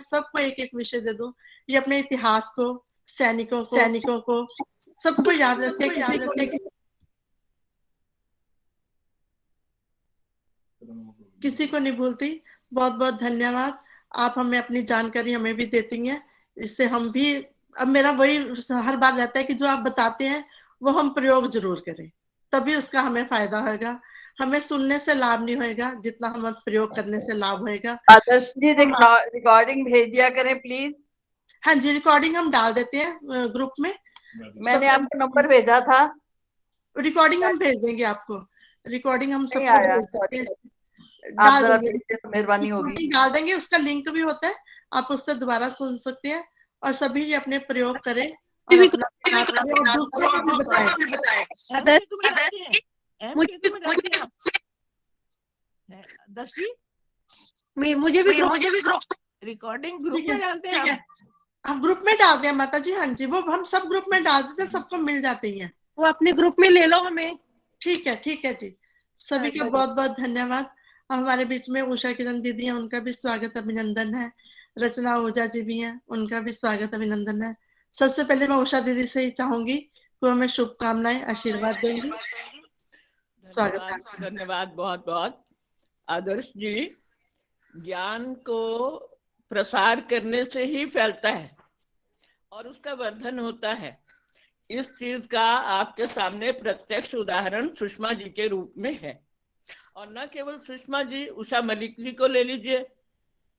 सबको एक एक विषय दे दूं। ये अपने इतिहास को, सैनिकों को सबको याद रखे, किसी को नहीं भूलती। बहुत बहुत धन्यवाद। आप हमें अपनी जानकारी हमें भी देती हैं, इससे हम भी, अब मेरा वही हर बार रहता है कि जो आप बताते हैं वो हम प्रयोग जरूर करें, तभी उसका हमें फायदा होगा। हमें सुनने से लाभ नहीं होगा जितना हम प्रयोग करने से लाभ होगा। आदर्श जी रिकॉर्डिंग भेज दिया करें प्लीज। हाँ जी, रिकॉर्डिंग हम डाल देते हैं ग्रुप में। मैंने आपको नंबर भेजा था, रिकॉर्डिंग हम भेज देंगे आपको। रिकॉर्डिंग हम नहीं सबको आया, भेज आप डाल जरा देंगे, भेज दें तो मेहरबानी होगी। डाल देंगे। उसका लिंक भी होता है, आप उससे दोबारा सुन सकते हैं। और सभी ये अपने प्रयोग करें और अपना दूसरों को भी बताएं। मुझे भी रिकॉर्डिंग ग्रुप में डालते हैं हम ग्रुप में डालते हैं माता जी। हाँ जी, वो हम सब ग्रुप में डाल देते हैं, सबको मिल जाती है। वो अपने ग्रुप में ले लो हमें। ठीक है जी। सभी का बहुत बहुत धन्यवाद। हमारे बीच में उषा किरण दीदी हैं, उनका भी स्वागत अभिनंदन है। रचना ओझा जी भी हैं, उनका भी स्वागत अभिनंदन है। सबसे पहले मैं उषा दीदी से ही चाहूंगी कि हमें शुभकामनाएं आशीर्वाद देंगी। स्वागत। धन्यवाद बहुत बहुत। आदर्श जी, ज्ञान को प्रसार करने से ही फैलता है और उसका वर्धन होता है। इस चीज का आपके सामने प्रत्यक्ष उदाहरण सुषमा जी के रूप में है। और न केवल सुषमा जी, उषा मलिक जी को ले लीजिए,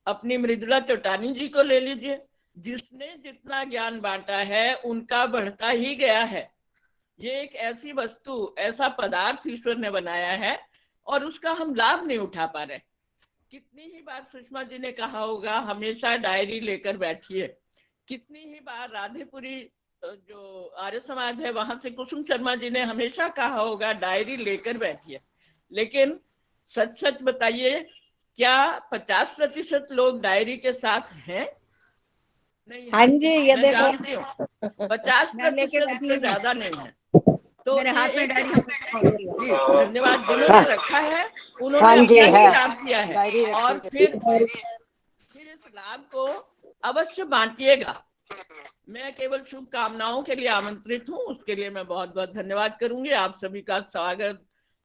अपनी मृदुला चौटानी जी को ले लीजिए, जिसने जितना ज्ञान बांटा है उनका बढ़ता ही गया है। ये एक ऐसी वस्तु, ऐसा पदार्थ ईश्वर ने बनाया है और उसका हम लाभ नहीं उठा पा रहे। कितनी ही बार सुषमा जी ने कहा होगा हमेशा डायरी लेकर बैठिए। कितनी ही बार राधेपुरी जो आर्य समाज है वहां से कुसुम शर्मा जी ने हमेशा कहा होगा डायरी लेकर बैठिए। लेकिन सच सच बताइए, क्या 50% लोग डायरी के साथ हैं? नहीं। हाँ जी, ये देखो 50% से ज्यादा नहीं है। तो मेरे हाथ में डायरी। धन्यवाद। जिन्होंने रखा है उन्होंने अपना ही लाभ किया है और फिर इस लाभ को अवश्य बांटिएगा। मैं केवल शुभकामनाओं के लिए आमंत्रित हूँ, उसके लिए मैं बहुत बहुत धन्यवाद करूंगी। आप सभी का स्वागत,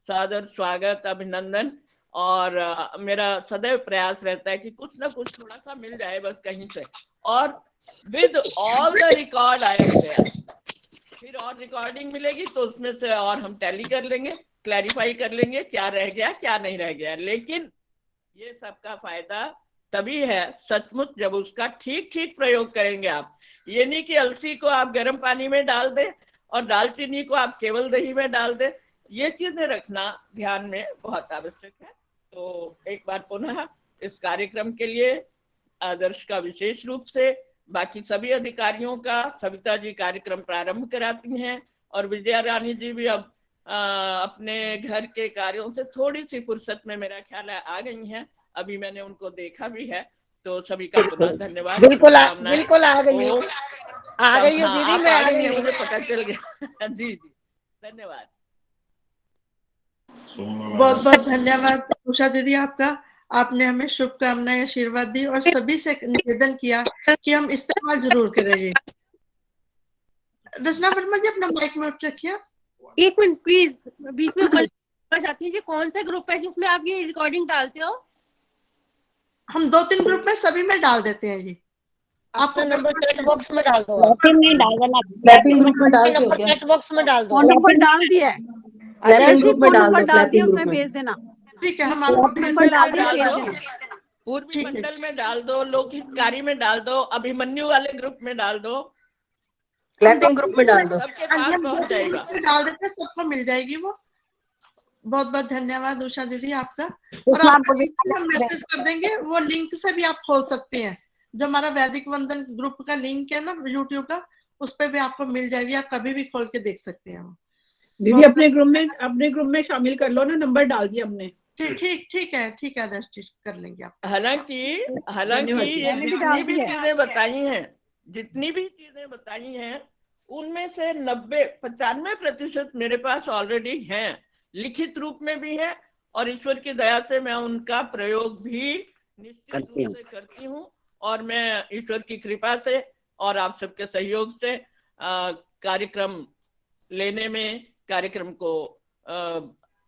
सादर स्वागत, अभिनंदन। और मेरा सदैव प्रयास रहता है कि कुछ ना कुछ थोड़ा सा मिल जाए बस कहीं से। और with all the record I am there. फिर और रिकॉर्डिंग मिलेगी तो उसमें से और हम टैली कर लेंगे, क्लैरिफाई कर लेंगे क्या रह गया क्या नहीं रह गया। लेकिन ये सबका फायदा तभी है सचमुच जब उसका ठीक ठीक प्रयोग करेंगे आप। ये नहीं कि अलसी को आप गर्म पानी में डाल दें और दालचीनी को आप केवल दही में डाल दें। ये चीजें रखना ध्यान में बहुत आवश्यक है। तो एक बार पुनः इस कार्यक्रम के लिए आदर्श का विशेष रूप से, बाकी सभी अधिकारियों का, सविता जी कार्यक्रम प्रारंभ कराती हैं और विजया रानी जी भी अब अपने घर के कार्यों से थोड़ी सी फुर्सत में मेरा ख्याल है आ गई हैं। अभी मैंने उनको देखा भी है। तो सभी का पुनः धन्यवाद। बिल्कुल आ गई हो दीदी, मैं आ गई, मुझे पता चल गया। जी जी, धन्यवाद। बहुत बहुत धन्यवाद उषा दीदी आपका। आपने हमें शुभकामनाएं आशीर्वाद दी और सभी से निवेदन किया कि हम इस्तेमाल जरूर करेंगे। रचना वर्मा जी अपना माइक म्यूट रखिए। एक मिनट प्लीज, बीच में चाहती हूँ, कौन सा ग्रुप है जिसमें आप ये रिकॉर्डिंग डालते हो? हम 2-3 ग्रुप में सभी में डाल देते हैं जी। आपको नंबर चैट बॉक्स में डाल दो। चैट बॉक्स में डाल दो। नंबर डाल दिया है, नंबर डाल दिया, उसमें भेज देना। ठीक है, हम आपको पूर्वी मंडल में डाल दो, लोक हितकारी में डाल दो, अभिमन्यु वाले ग्रुप में डाल दो, क्लैपिंग ग्रुप में डाल दो। सबके पास पहुंच जाएगा। डाल देते, सबको मिल जाएगी वो। बहुत बहुत धन्यवाद उषा दीदी आपका। और आपको हम मैसेज कर देंगे, वो लिंक से भी आप खोल सकते हैं। जो हमारा वैदिक वंदन ग्रुप का लिंक है ना यूट्यूब का, उस पर भी आपको मिल जाएगी, आप कभी भी खोल के देख सकते हैं। दीदी अपने ग्रुप में शामिल कर लो ना, नंबर डाल दिया हमने। ठीक है आदर्श, कर लेंगे आप। हालांकि ये जितनी भी चीजें बताई हैं उनमें से 95% मेरे पास ऑलरेडी हैं, लिखित रूप में भी हैं और ईश्वर की दया से मैं उनका प्रयोग भी निश्चित रूप से करती हूँ और मैं ईश्वर की कृपा से और आप सबके सहयोग से कार्यक्रम लेने में, कार्यक्रम को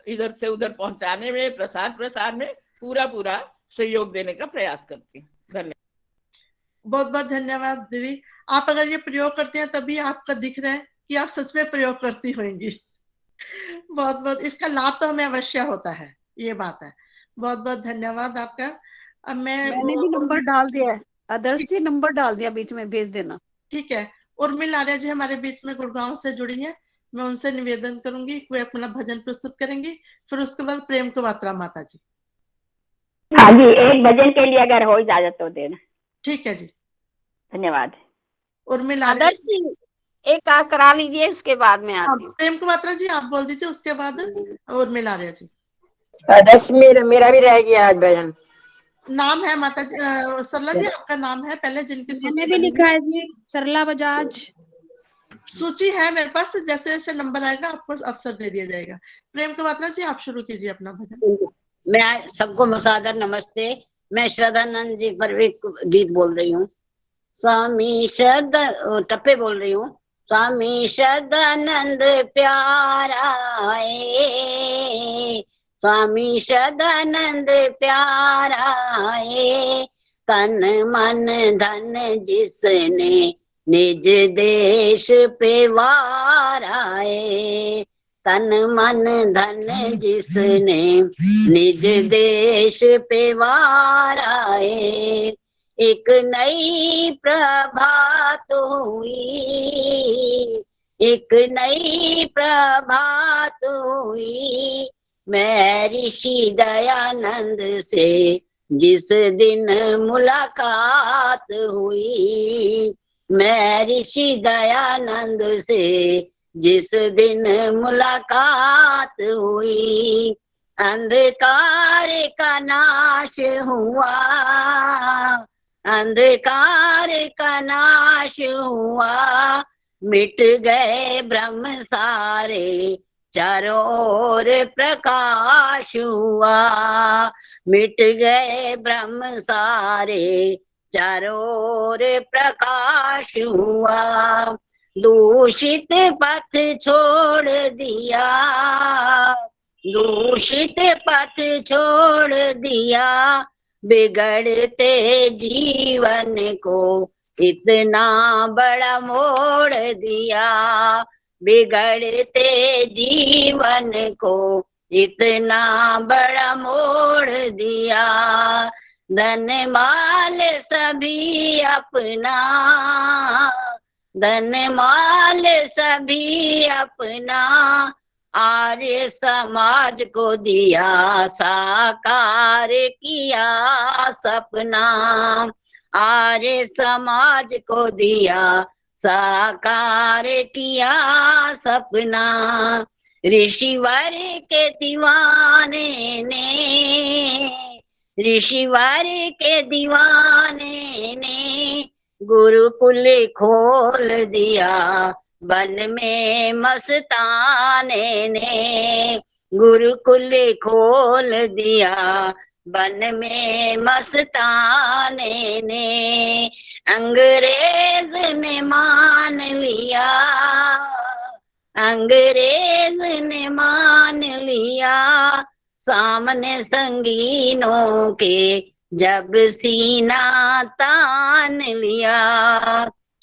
इधर से उधर पहुंचाने में, प्रसार में पूरा सहयोग देने का प्रयास करती हूँ। धन्यवाद। बहुत बहुत धन्यवाद दीदी। आप अगर ये प्रयोग करते हैं तभी आपका दिख रहा है कि आप सच में प्रयोग करती होंगी। बहुत बहुत इसका लाभ तो हमें अवश्य होता है, ये बात है। बहुत बहुत धन्यवाद आपका। अब मैंने भी नंबर डाल दिया है, आदर्श जी नंबर डाल दिया, बीच में भेज देना। ठीक है। उर्मिला आर्या जी हमारे बीच में गुड़गांव से जुड़ी है, मैं उनसे निवेदन करूंगी वे अपना भजन प्रस्तुत करेंगी, फिर उसके बाद प्रेम को मात्रा माता जी। हाँ जी, एक भजन के लिए अगर हो इजाजत तो देना। ठीक है जी, धन्यवाद। उर्मिला आदर्श जी एक करा लीजिए, उसके बाद में आती हूँ। प्रेम को मात्रा जी आप बोल दीजिए, उसके बाद उर्मिला आर्या जी। आदर्श मेरा भी रह गया आज भजन। नाम है माता जी, सरला जी आपका नाम है पहले, जिनकी मैंने भी लिखा है जी, सरला बजाज। सूची है मेरे पास, जैसे जैसे नंबर आएगा आपको अवसर दे दिया जाएगा। प्रेम को मात्रा जी आप शुरू कीजिए अपना भजन। मैं सबको मसादर नमस्ते। मैं श्रद्धानंद जी पर भी गीत बोल रही हूँ। स्वामी श्रद्धा टप्पे बोल रही हूँ। स्वामी श्रद्धानंद प्यारा है, स्वामी श्रद्धानंद प्यारा है, तन मन धन जिसने निज देश पे वारा है, तन मन धन जिसने निज देश पे वारा है। एक नई प्रभात हुई, एक नई प्रभात हुई, मैं ऋषि दयानंद से जिस दिन मुलाकात हुई, मैं ऋषि दयानंद से जिस दिन मुलाकात हुई। अंधकार का नाश हुआ, अंधकार का नाश हुआ, मिट गए भ्रम सारे, चारों ओर प्रकाश हुआ, मिट गए भ्रम सारे, चारों ओर प्रकाश हुआ। दूषित पथ छोड़ दिया, दूषित पथ छोड़ दिया, बिगड़ते जीवन को इतना बड़ा मोड़ दिया, बिगड़ते जीवन को इतना बड़ा मोड़ दिया। धन माल सभी अपना, धन माल सभी अपना, आर्य समाज को दिया साकार किया सपना, आर्य समाज को दिया साकार किया सपना। ऋषिवर के दीवाने ने, ऋषिवर के दीवाने ने, गुरुकुल खोल दिया वन में मस्ताने ने, गुरुकुल खोल दिया वन में मस्ताने ने। अंग्रेज ने मान लिया, अंग्रेज ने मान लिया, सामने संगीनों के जब सीना तान लिया,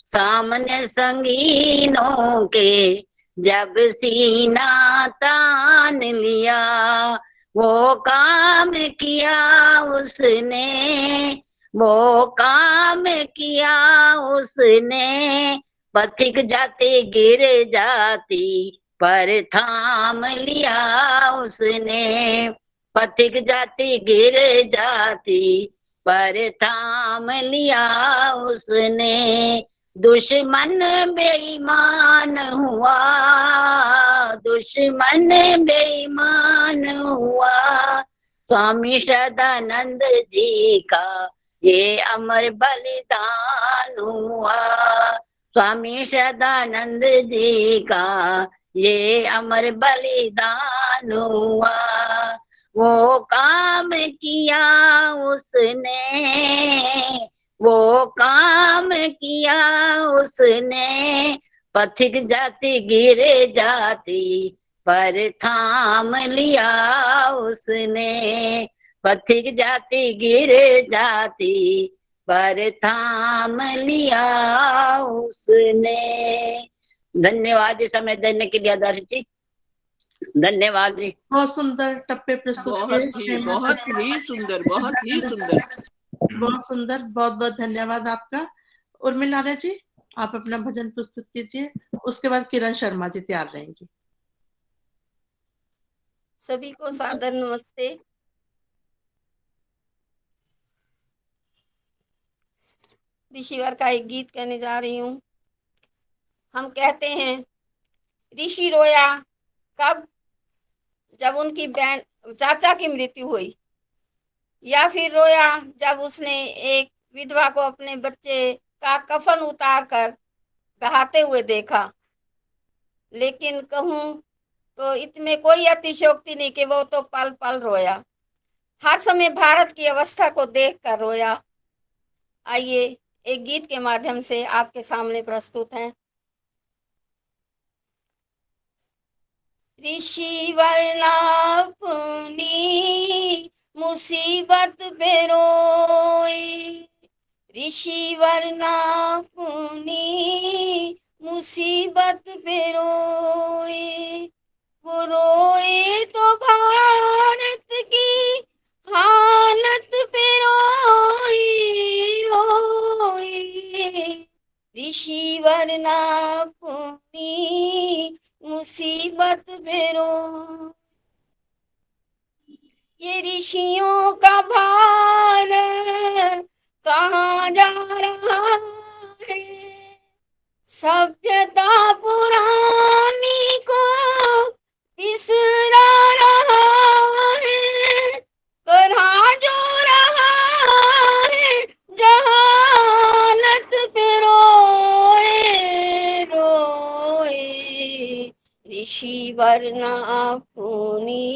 सामने संगीनों के जब सीना तान लिया। वो काम किया उसने, वो काम किया उसने, पथिक जाते गिर जाती पर थाम लिया उसने, पथिक जाती गिर जाती पर थाम लिया उसने। दुश्मन बेईमान हुआ, दुश्मन बेईमान हुआ, स्वामी श्रद्धानंद जी का ये अमर बलिदान हुआ, स्वामी श्रद्धानंद जी का ये अमर बलिदान हुआ। वो काम किया उसने, वो काम किया उसने, पथिक जाति गिरे जाति पर थाम लिया उसने, पथिक जाति गिरे जाति पर थाम लिया उसने। धन्यवाद जी समय देने के लिए आदर्श जी, धन्यवाद जी। बहुत सुंदर टप्पे प्रस्तुत बहुत ही सुंदर, बहुत ही सुंदर। बहुत सुंदर, बहुत बहुत धन्यवाद आपका। उर्मिला जी, आप अपना भजन प्रस्तुत कीजिए, उसके बाद किरण शर्मा जी तैयार रहेंगी। सभी को सादर नमस्ते। ऋषिवर का एक गीत कहने जा रही हूँ। हम कहते हैं ऋषि रोया कब, जब उनकी बहन चाचा की मृत्यु हुई, या फिर रोया जब उसने एक विधवा को अपने बच्चे का कफन उतार कर बहाते हुए देखा। लेकिन कहूँ तो इसमें कोई अतिशयोक्ति नहीं कि वो तो पल पल रोया, हर समय भारत की अवस्था को देखकर रोया। आइए एक गीत के माध्यम से आपके सामने प्रस्तुत हैं। ऋषि वर्णा अपनी मुसीबत पे रोए, ऋषि वर्णा अपनी मुसीबत पे रोए, वो रोए तो भारत की हालत पे रोए रोए, ऋषि वर्णा अपनी मुसीबत पे रोए। ये ऋषियों का भार कहाँ जा रहा है, सभ्यता पुरानी को बिसरा रहा है, कहाँ जो रहा है जहालत पे रोए रोए, ऋषि वर्णा अपनी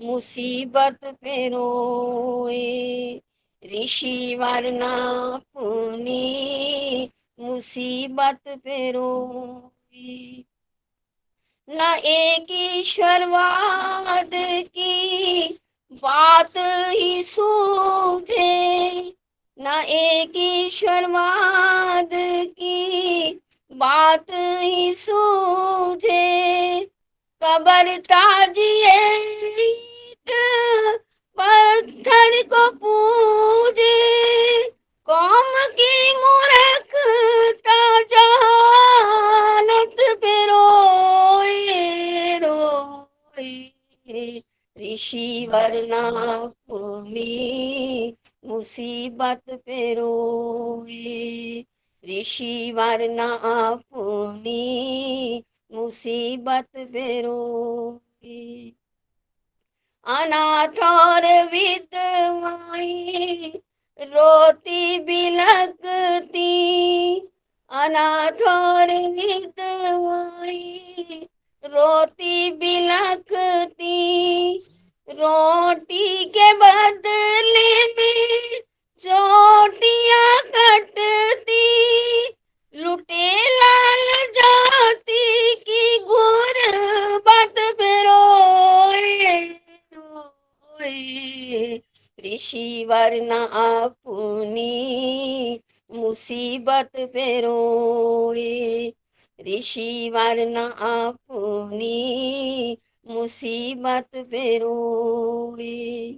मुसीबत पे रोए, ऋषि वर्णा अपनी मुसीबत पे रोए। न एक ईश्वरवाद की बात ही सूझे, न एक ईश्वरवाद की बात ही सूझे, कबर ताजिए पत्थर को पूजे, कौम की मूर्खता जहालत पे रोए रोए, ऋषि वर्णा अपनी मुसीबत पे रोए, ऋषि वर्णा अपनी मुसीबत पे रोए। अनाथ और विधवाएं रोती बिलखती, अनाथ और विधवाएं रोती बिलखती, रोटी के बदले में चोटियां कटती, लुटे लाल जाति की गुर्बत पे रोए रोए, ऋषि वर्णा अपनी मुसीबत पे रोए, ऋषि वर्णा अपनी मुसीबत पे रोए।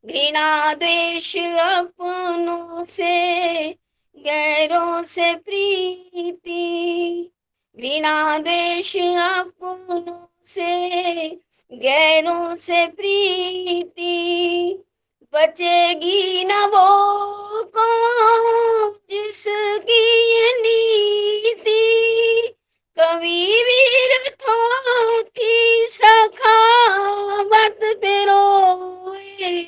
घृणा द्वेष अपनों से गैरों से प्रीति, घृणा द्वेष अपनों से गैरों से प्रीति, बचेगी न वो कौम जिसकी ये नीति, कवि वीरथों की सखावत पे रोए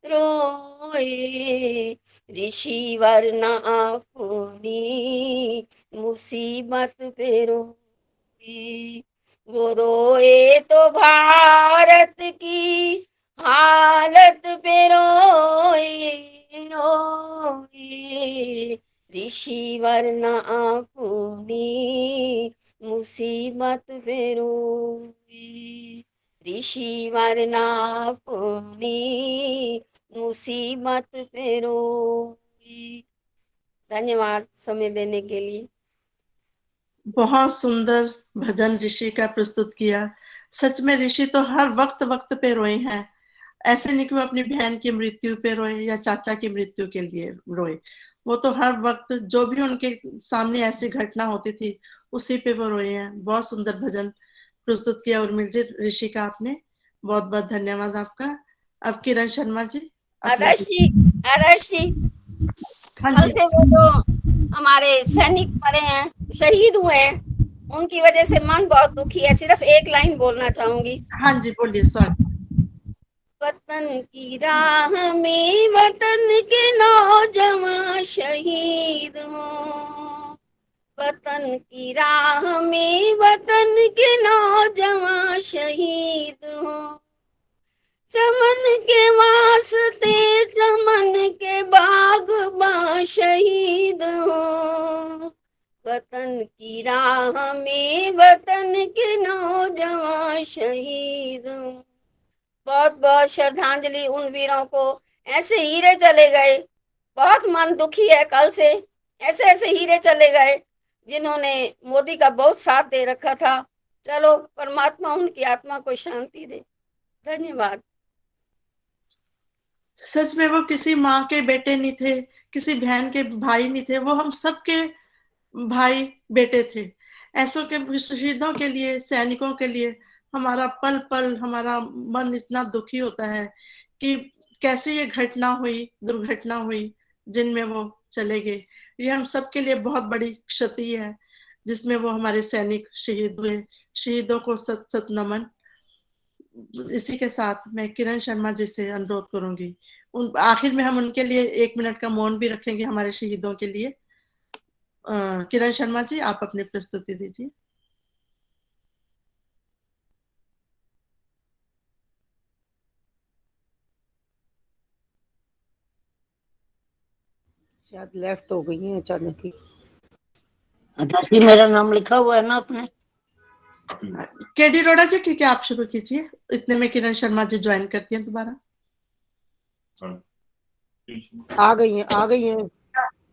रोए, ऋषि वर्णा अपनी मुसीबत पे रोए, वो रोए तो भारत की हालत पे रोए रोए ऋषि वरना अपनी मुसीबत पे रोए ऋषि वरना अपनी मुसीबत पे रोए। धन्यवाद समय देने के लिए। बहुत सुंदर भजन ऋषि का प्रस्तुत किया। सच में ऋषि तो हर वक्त वक्त पे रोए हैं। ऐसे नहीं कि वो अपनी बहन की मृत्यु पे रोए या चाचा की मृत्यु के लिए रोए, वो तो हर वक्त जो भी उनके सामने ऐसी घटना होती थी उसी पे वो रोए हैं। बहुत सुंदर भजन प्रस्तुत किया उर्मिल जी ऋषि का आपने, बहुत बहुत धन्यवाद आपका। अब किरण शर्मा जी। आदर्श जी हाँ कल जी। से वो जो हमारे सैनिक मरे हैं, शहीद हुए हैं, उनकी वजह से मन बहुत दुखी है। सिर्फ एक लाइन बोलना चाहूंगी। हाँ जी बोलिए। स्वागत। वतन की राह में वतन के नौजवान शहीद हों, वतन की राह में वतन के नौजवान शहीद हों, चमन के वास्ते चमन के बागबान शहीद हों, वतन की राह में वतन के नौजवान शहीद हों। बहुत बहुत श्रद्धांजलि उन वीरों को। ऐसे हीरे चले गए, बहुत मन दुखी है। कल से ऐसे ऐसे हीरे चले गए जिन्होंने मोदी का बहुत साथ दे रखा था। चलो परमात्मा उनकी आत्मा को शांति दे। धन्यवाद। सच में वो किसी माँ के बेटे नहीं थे, किसी बहन के भाई नहीं थे, वो हम सबके भाई बेटे थे। ऐसों के शहीदों के लिए, सैनिकों के लिए हमारा पल पल हमारा मन इतना दुखी होता है कि कैसे ये घटना हुई, दुर्घटना हुई जिनमें वो चले गए। ये हम सबके लिए बहुत बड़ी क्षति है जिसमें वो हमारे सैनिक शहीद हुए। शहीदों को सत सत नमन। इसी के साथ मैं किरण शर्मा जी से अनुरोध करूंगी, उन आखिर में हम उनके लिए 1 मिनट का मौन भी रखेंगे हमारे शहीदों के लिए। किरण शर्मा जी आप अपनी प्रस्तुति दीजिए। शायद लेफ्ट हो गई है अचानक ही। आदर्श मेरा नाम लिखा हुआ है ना आपने? केडी रोड़ा जी ठीक है, आप शुरू कीजिए। इतने में किरण शर्मा जी ज्वाइन करती हैं दोबारा। आ गई हैं, आ गई हैं।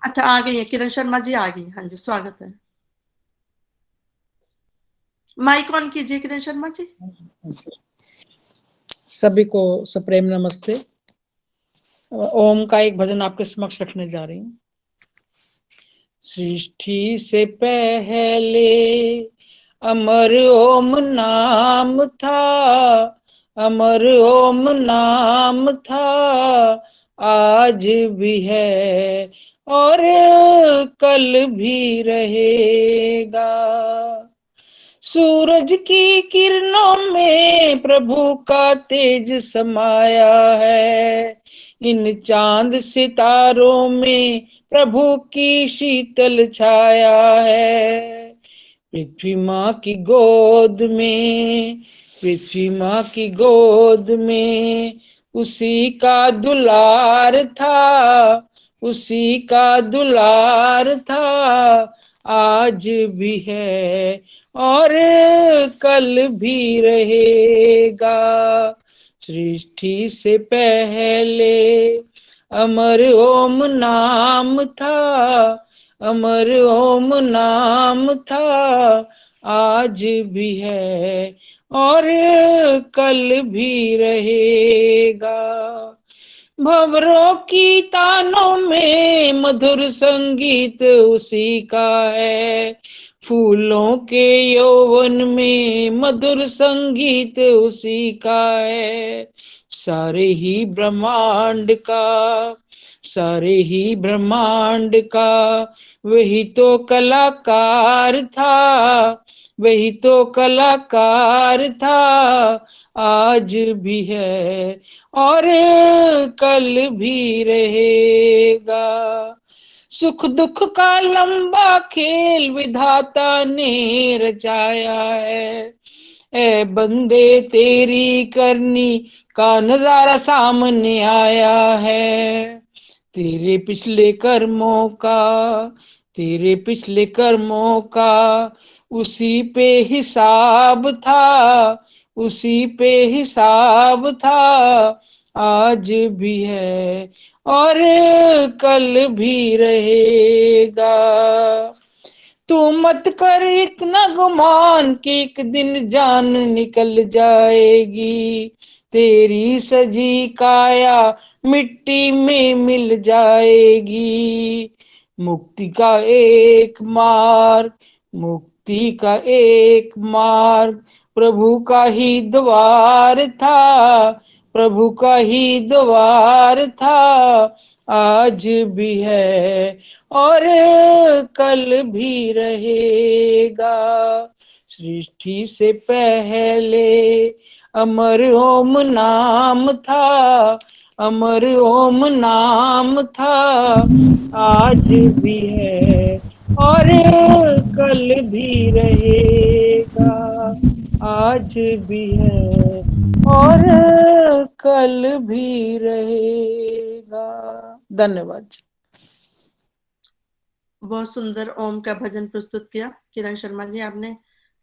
अच्छा आ गई है किरण शर्मा जी, आ गई। हाँ जी स्वागत है। माइक ऑन कीजिए किरण शर्मा जी। सभी को सप्रेम नमस्ते। ओम का एक भजन आपके समक्ष रखने जा रही हूँ। सृष्टि से पहले अमर ओम नाम था, अमर ओम नाम था, आज भी है और कल भी रहेगा। सूरज की किरणों में प्रभु का तेज समाया है, इन चांद सितारों में प्रभु की शीतल छाया है। पृथ्वी माँ की गोद में, पृथ्वी माँ की गोद में उसी का दुलार था, उसी का दुलार था, आज भी है और कल भी रहेगा। सृष्टि से पहले अमर ओम नाम था, अमर ओम नाम था, आज भी है और कल भी रहेगा। भंवरों की तानों में मधुर संगीत उसी का है, फूलों के यौवन में मधुर संगीत उसी का है। सारे ही ब्रह्मांड का, सारे ही ब्रह्मांड का वही तो कलाकार था, वही तो कलाकार था, आज भी है और कल भी रहेगा। सुख दुख का लंबा खेल विधाता ने रचाया है, ए बंदे तेरी करनी का नजारा सामने आया है। तेरे पिछले कर्मों का उसी पे हिसाब था, उसी पे हिसाब था, आज भी है और कल भी रहेगा। तू मत कर इतना गुमान कि एक दिन जान निकल जाएगी, तेरी सजी काया मिट्टी में मिल जाएगी। मुक्ति का एक मार्ग प्रभु का ही द्वार था, प्रभु का ही द्वार था, आज भी है और कल भी रहेगा। सृष्टि से पहले अमर ओम नाम था, अमर ओम नाम था, आज भी है और कल भी रहेगा, आज भी है और कल भी रहेगा। धन्यवाद। बहुत सुंदर ओम का भजन प्रस्तुत किया किरण शर्मा जी आपने,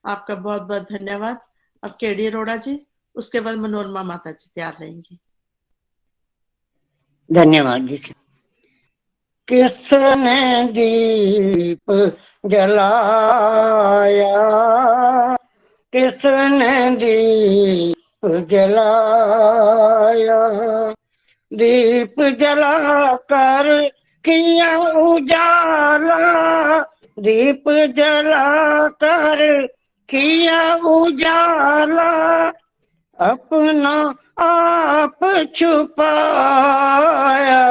आपका बहुत बहुत धन्यवाद। अब केडी अरोड़ा जी, उसके बाद मनोरमा माता जी तैयार रहेंगी। धन्यवाद जी। किसने दीप जलाया, किसने दीप जलाया, दीप जलाकर किया उजाला, दीप जलाकर किया उजाला, अपना आप छुपाया,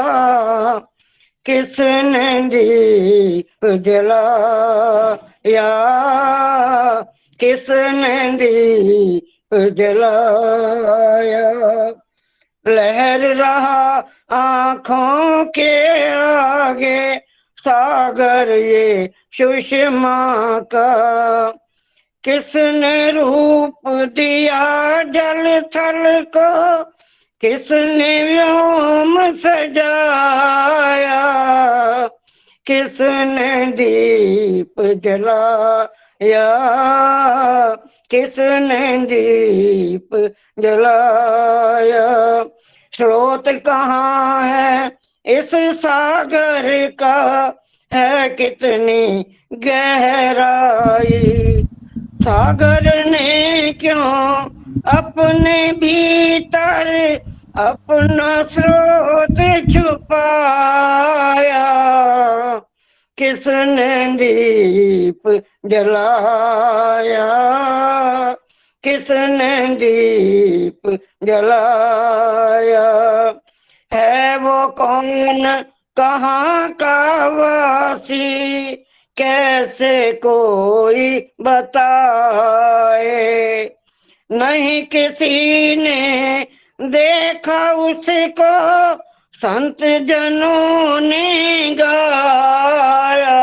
किसने दीप जलाया, किसने दीप जलाया, लहर रहा आँखों के आगे सागर ये सुषमा का, किसने रूप दिया जल थल को, किसने व्योम सजाया, किसने दीप जलाया, किसने दीप जलाया, स्रोत कहाँ है इस सागर का, है कितनी गहराई, सागर ने क्यों अपने भीतर अपना स्रोत छुपाया, किसने दीप जलाया, किसने दीप जलाया, है वो कौन कहाँ का वासी, कैसे कोई बताए, नहीं किसी ने देखा उसको, संत जनों ने गाया,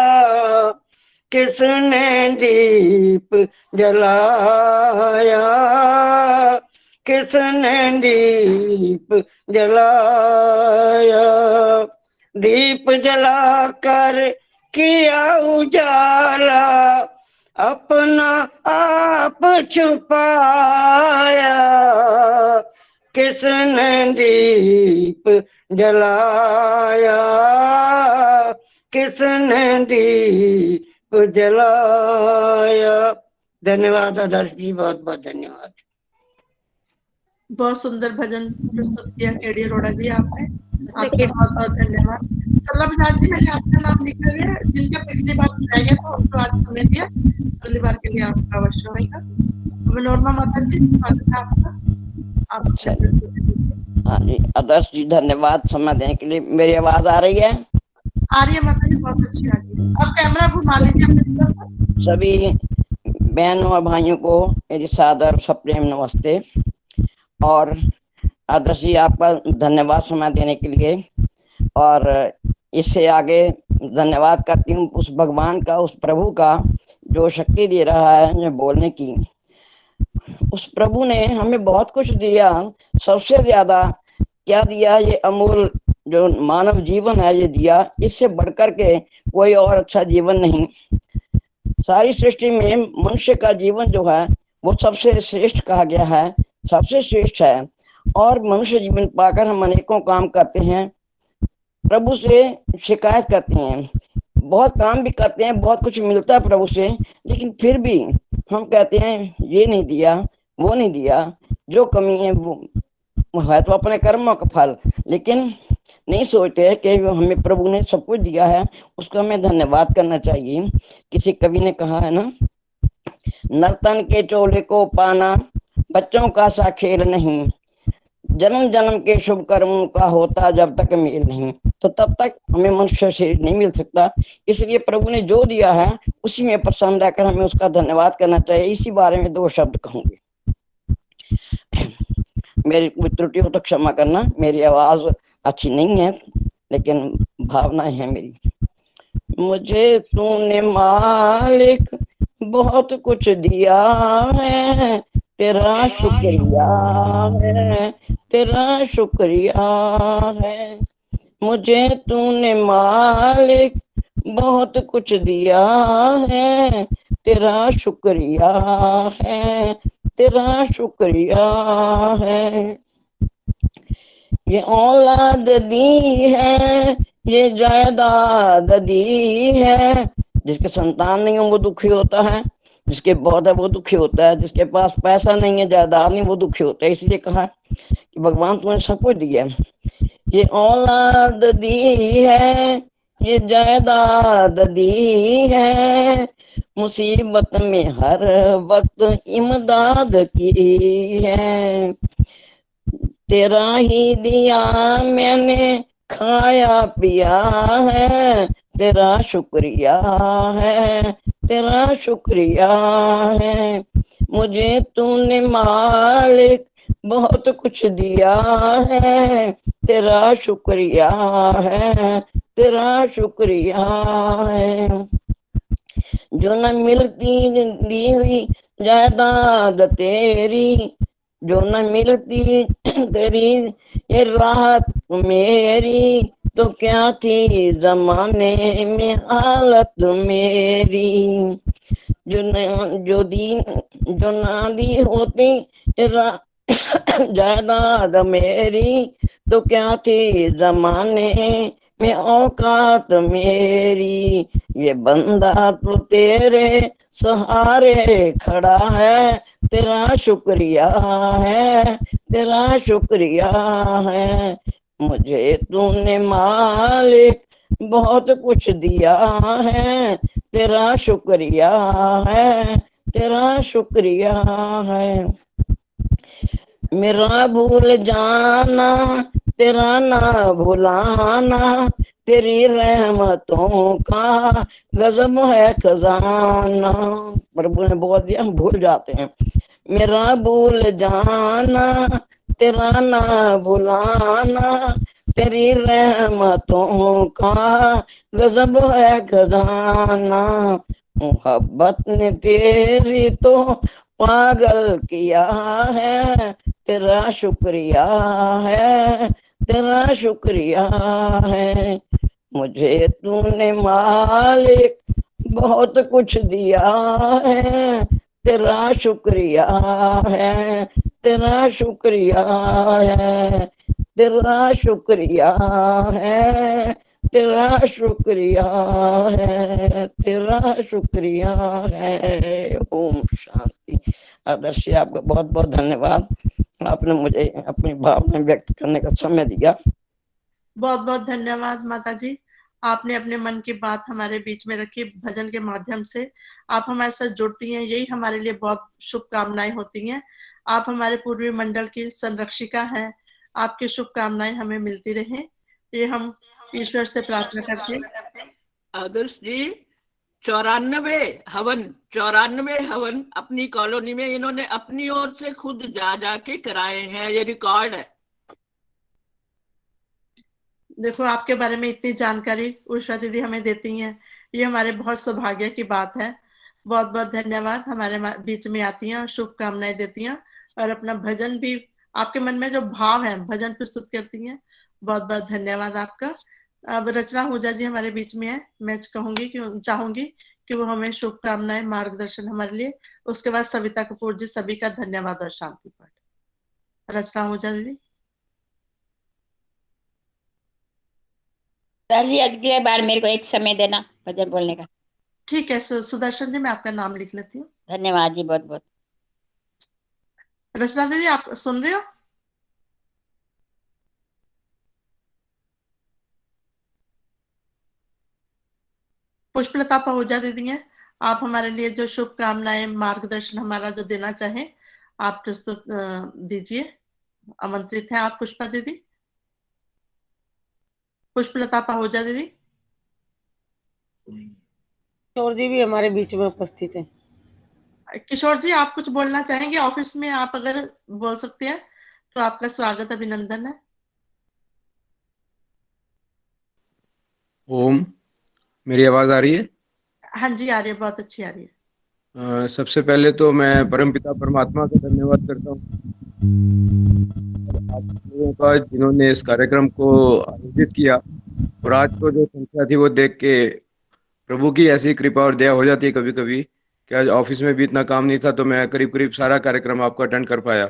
किसने दीप जलाया, किसने दीप जलाया, दीप जलाकर किया उजाला, अपना आप छुपाया, किसने दीप जलाया, किसने दीप जलाया। धन्यवाद आदर्श जी, बहुत बहुत धन्यवाद। बहुत सुंदर भजन प्रस्तुत किया केडी अरोड़ा जी आपने, आपका बहुत बहुत धन्यवाद। सल्ला बजाज जी, मैंने आपका नाम लिखा हुआ है, जिनका पिछली बार रह गया था उनको आज समय दिया, अगली बार के लिए आपका अवश्य होगा। मनोरमा माता जी, स्वागत है आपका। हाँ जी, आदर्श जी धन्यवाद समय देने के लिए। मेरी आवाज आ रही है? आ रही है माता जी, बहुत अच्छी आ रही है। अब कैमरा घुमा लीजिए अपनी तरफ। सभी बहनों और भाइयों को मेरी सादर सप्रेम नमस्ते। और आदर्श जी आपका धन्यवाद समय देने के लिए, और इससे आगे धन्यवाद करती हूँ उस भगवान का, उस प्रभु का जो शक्ति दे रहा है मुझे बोलने की। उस प्रभु ने हमें बहुत कुछ दिया, सबसे ज्यादा क्या दिया, ये अमूल जो मानव जीवन है ये दिया। इससे बढ़कर के कोई और अच्छा जीवन नहीं। सारी सृष्टि में मनुष्य का जीवन जो है वो सबसे श्रेष्ठ कहा गया है, सबसे श्रेष्ठ है। और मनुष्य जीवन पाकर हम अनेकों काम करते हैं, प्रभु से शिकायत करते हैं, बहुत काम भी करते हैं, बहुत कुछ मिलता है प्रभु से, लेकिन फिर भी हम कहते हैं ये नहीं दिया, वो नहीं दिया। जो कमी है वो है तो अपने कर्मों का फल, लेकिन नहीं सोचते कि हमें प्रभु ने सब कुछ दिया है, उसका हमें धन्यवाद करना चाहिए। किसी कवि ने कहा है ना, नर्तन के चोले को पाना बच्चों का सा खेल नहीं, जन्म जन्म के शुभ कर्मों का होता जब तक मेल नहीं। तो तब तक हमें मनुष्य शरीर नहीं मिल सकता। इसलिए प्रभु ने जो दिया है उसी में प्रसन्न रहकर हमें उसका धन्यवाद करना चाहिए। इसी बारे में 2 शब्द कहूंगे। मेरी कोई त्रुटि हो तो क्षमा करना, मेरी आवाज अच्छी नहीं है लेकिन भावनाएं है मेरी। मुझे तूने मालिक बहुत कुछ दिया है, तेरा शुक्रिया है, तेरा शुक्रिया है। मुझे तूने मालिक बहुत कुछ दिया है, तेरा शुक्रिया है, तेरा शुक्रिया है। ये औलाद दी है, ये जायदाद दी है। जिसके संतान नहीं हो वो दुखी होता है, जिसके बहुत है वो दुखी होता है, जिसके पास पैसा नहीं है, जायदाद नहीं, वो दुखी होता है। इसलिए कहा कि भगवान तुम्हें सब कुछ दिया। ये औलाद दी है, ये जायदाद दी है, मुसीबत में हर वक्त इमदाद की है। तेरा ही दिया मैंने खाया पिया है, तेरा शुक्रिया है, तेरा शुक्रिया है। मुझे तूने मालिक बहुत कुछ दिया है, तेरा शुक्रिया है, तेरा शुक्रिया है। जो न मिलती दी हुई जायदाद तेरी, जो न मिलती तेरी ये राहत मेरी, तो क्या थी जमाने में हालत मेरी। जो ना दी होती जायदाद मेरी, तो क्या थी जमाने में औकात मेरी। ये बंदा तो तेरे सहारे खड़ा है, तेरा शुक्रिया है, तेरा शुक्रिया है। मुझे तूने मालिक बहुत कुछ दिया है, तेरा शुक्रिया है, तेरा शुक्रिया है। मेरा भूल जाना तेरा ना भुलाना, तेरी रहमतों का गजब है खजाना। प्रभु ने बहुत दिया, हम भूल जाते हैं। मेरा भूल जाना तेरा ना भुलाना, तेरी रहमतों का गजब है खजाना। मोहब्बत ने तेरी तो पागल किया है, तेरा शुक्रिया है, तेरा शुक्रिया है। मुझे तूने मालिक बहुत कुछ दिया है, तेरा शुक्रिया है, तेरा शुक्रिया है, तेरा शुक्रिया है, तेरा शुक्रिया है, तेरा शुक्रिया है। ओम शांति। आदर्श आपका बहुत बहुत धन्यवाद, आपने मुझे अपनी भावना व्यक्त करने का समय दिया। बहुत बहुत धन्यवाद माता जी, आपने अपने मन की बात हमारे बीच में रखी भजन के माध्यम से। आप हमारे साथ जुड़ती हैं, यही हमारे लिए बहुत शुभकामनाएं होती हैं। आप हमारे पूर्वी मंडल की संरक्षिका हैं, आपकी शुभकामनाएं हमें मिलती रहें, ये हम ईश्वर से प्रार्थना करते हैं। आदर्श जी 94 हवन अपनी कॉलोनी में इन्होंने अपनी ओर से खुद जा के कराए हैं, ये रिकॉर्ड है। देखो आपके बारे में इतनी जानकारी उषा दीदी हमें देती हैं, ये हमारे बहुत सौभाग्य की बात है। बहुत बहुत धन्यवाद, हमारे बीच में आती हैं और शुभकामनाएं देती हैं और अपना भजन भी, आपके मन में जो भाव है भजन प्रस्तुत करती हैं। बहुत बहुत धन्यवाद आपका। अब रचना हुजा जी हमारे बीच में है, मैं चाहूंगी कि वो हमें शुभकामनाएं, मार्गदर्शन हमारे लिए, उसके बाद सविता कपूर जी, सभी का धन्यवाद और शांति पाठ। रचना हुजा दीदी। सर जी अगली बार मेरे को एक समय देना भजन बोलने का। ठीक है सुदर्शन जी, मैं आपका नाम लिख लेती हूँ। धन्यवाद जी, बहुत बहुत। रचना दीदी आप सुन रहे हो? पुष्पलता पहुंचा दीदी हैं, आप हमारे लिए जो शुभकामनाएं, मार्गदर्शन हमारा जो देना चाहें आप प्रस्तुत दीजिए। आमंत्रित हैं आप पुष्पा दीदी। पुष्पलता पहुंचा दीदी। किशोर जी भी हमारे बीच में उपस्थित हैं। किशोर जी आप कुछ बोलना चाहेंगे? ऑफिस में आप अगर बोल सकते हैं तो आपका स्वागत, अभिनंदन है। ओम, मेरी आवाज आ रही है? हाँ जी आ रही है, बहुत अच्छी आ रही है। सबसे पहले तो मैं परमपिता परमात्मा का धन्यवाद करता हूँ आप लोगों का, जिन्होंने इस कार्यक्रम को आयोजित किया। और आज तो जो संख्या थी वो देख के प्रभु की ऐसी कृपा और दया हो जाती है कभी कभी कि आज ऑफिस में भी इतना काम नहीं था तो मैं करीब करीब सारा कार्यक्रम आपको अटेंड कर पाया।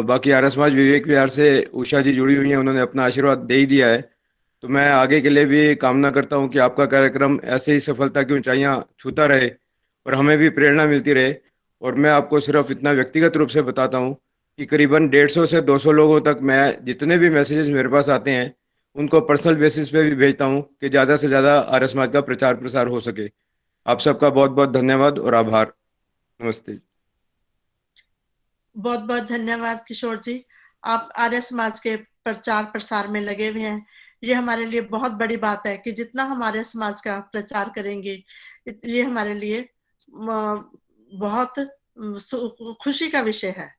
बाकी आर्य समाज विवेक विहार से उषा जी जुड़ी हुई हैं, उन्होंने अपना आशीर्वाद दे ही दिया है। तो मैं आगे के लिए भी कामना करता हूं कि आपका कार्यक्रम ऐसे ही सफलता की ऊंचाइयां छूता रहे और हमें भी प्रेरणा मिलती रहे। और मैं आपको सिर्फ इतना व्यक्तिगत रूप से बताता हूं कि करीबन 150 से 200 लोगों तक मैं जितने भी मैसेजेस मेरे पास आते हैं उनको पर्सनल बेसिस पे भी भेजता हूं कि ज़्यादा से ज़्यादा आर्य समाज का प्रचार प्रसार हो सके। आप सबका बहुत बहुत धन्यवाद और आभार। नमस्ते। बहुत बहुत धन्यवाद किशोर जी, आप आर्य समाज के प्रचार प्रसार में लगे हुए हैं। ये हमारे लिए बहुत बड़ी बात है कि जितना हम आर्य समाज का प्रचार करेंगे ये हमारे लिए बहुत खुशी का विषय है।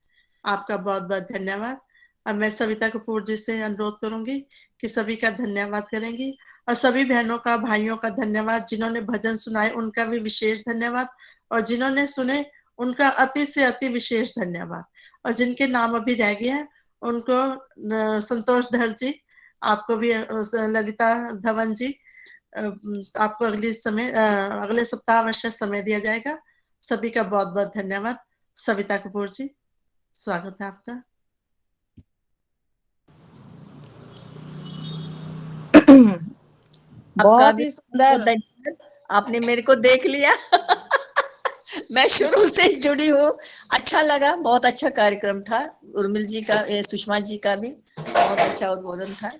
आपका बहुत बहुत धन्यवाद। अब मैं सविता कपूर जी से अनुरोध करूंगी कि सभी का धन्यवाद करेंगी और सभी बहनों का, भाइयों का धन्यवाद। जिन्होंने भजन सुनाए उनका भी विशेष धन्यवाद और जिन्होंने सुने उनका अति से अति विशेष धन्यवाद। और जिनके नाम अभी रह गए हैं उनको संतोष धर जी, आपको भी ललिता धवन जी, आपको अगले सप्ताह अवश्य समय दिया जाएगा। सभी का बहुत बहुत धन्यवाद। सविता कपूर जी स्वागत है आपका। बहुत ही सुंदर, आपने मेरे को देख लिया। मैं शुरू से जुड़ी हूँ, अच्छा लगा, बहुत अच्छा कार्यक्रम था। उर्मिल जी का, सुषमा जी का भी बहुत अच्छा उद्बोधन था।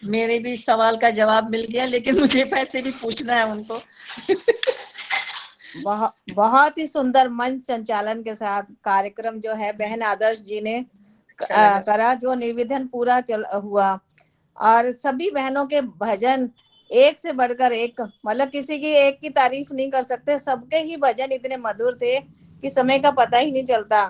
मेरे भी सवाल का जवाब मिल गया, लेकिन मुझे पैसे भी पूछना है उनको। बहुत ही सुंदर मंच संचालन के साथ कार्यक्रम जो है बहन आदर्श जी ने करा, जो निवेदन पूरा हुआ और सभी बहनों के भजन एक से बढ़कर एक, मतलब किसी की एक की तारीफ नहीं कर सकते, सबके ही भजन इतने मधुर थे कि समय का पता ही नहीं चलता।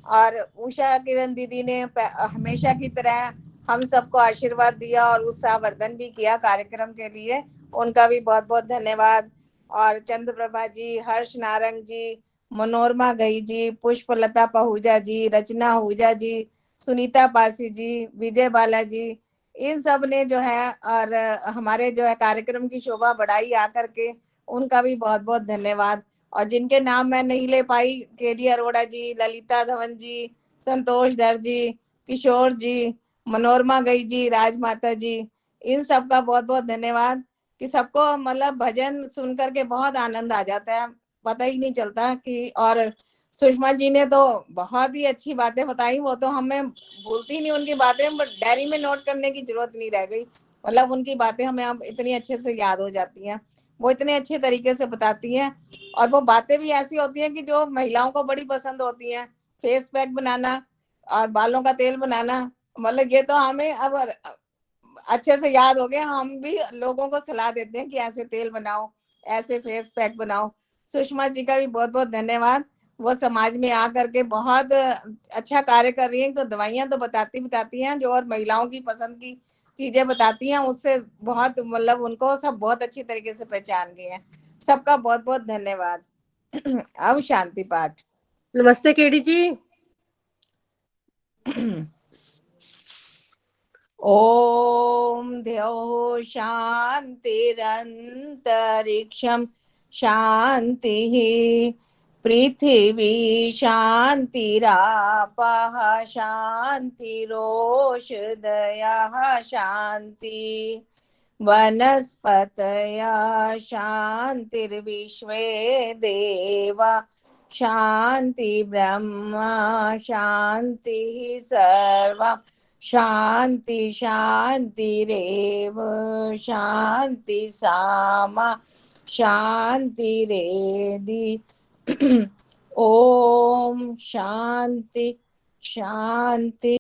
और उषा किरण दीदी ने हमेशा की तरह हम सबको आशीर्वाद दिया और उत्साहवर्धन भी किया कार्यक्रम के लिए, उनका भी बहुत बहुत धन्यवाद। और चंद्रप्रभा जी, हर्ष नारंग जी, मनोरमा गई जी, पुष्पलता पहुजा जी, रचना हुजा जी, सुनीता पासी जी, विजय बाला जी, इन सब ने जो है और हमारे जो है कार्यक्रम की शोभा बढ़ाई आकर के, उनका भी बहुत बहुत धन्यवाद। और जिनके नाम मैं नहीं ले पाई, केडी अरोड़ा जी, ललिता धवन जी, संतोष धर जी, किशोर जी, मनोरमा गई जी, राजमाता जी, इन सब का बहुत बहुत धन्यवाद कि सबको मतलब भजन सुन करके बहुत आनंद आ जाता है, पता ही नहीं चलता कि। और सुषमा जी ने तो बहुत ही अच्छी बातें बताई, वो तो हमें भूलती नहीं उनकी बातें, बट डायरी में नोट करने की जरूरत नहीं रह गई। मतलब उनकी बातें हमें अब इतनी अच्छे से याद हो जाती हैं, वो इतने अच्छे तरीके से बताती हैं। और वो बातें भी ऐसी होती हैं कि जो महिलाओं को बड़ी पसंद होती हैं। फेस पैक बनाना और बालों का तेल बनाना, मतलब ये तो हमें अब अच्छे से याद हो गया। हम भी लोगों को सलाह देते हैं कि ऐसे तेल बनाओ, ऐसे फेस पैक बनाओ। सुषमा जी का भी बहुत बहुत धन्यवाद, वो समाज में आकर के बहुत अच्छा कार्य कर रही हैं। तो दवाइयां तो बताती हैं जो, और महिलाओं की पसंद की चीजें बताती हैं, उससे बहुत मतलब उनको सब बहुत अच्छी तरीके से पहचान गए हैं। सबका बहुत बहुत धन्यवाद। अब शांति पाठ। नमस्ते केडी जी। ओम द्यौः शान्तिरन्तरिक्षं शान्तिः पृथिवी शान्तिरापः शान्तिरोषधयः शान्ति वनस्पतयः शान्तिर्विश्वे देवा शान्ति ब्रह्म शान्तिः सर्वं शान्ति शान्तिरेव शान्ति सामा शान्तिरेधि। ओम शांति शांति।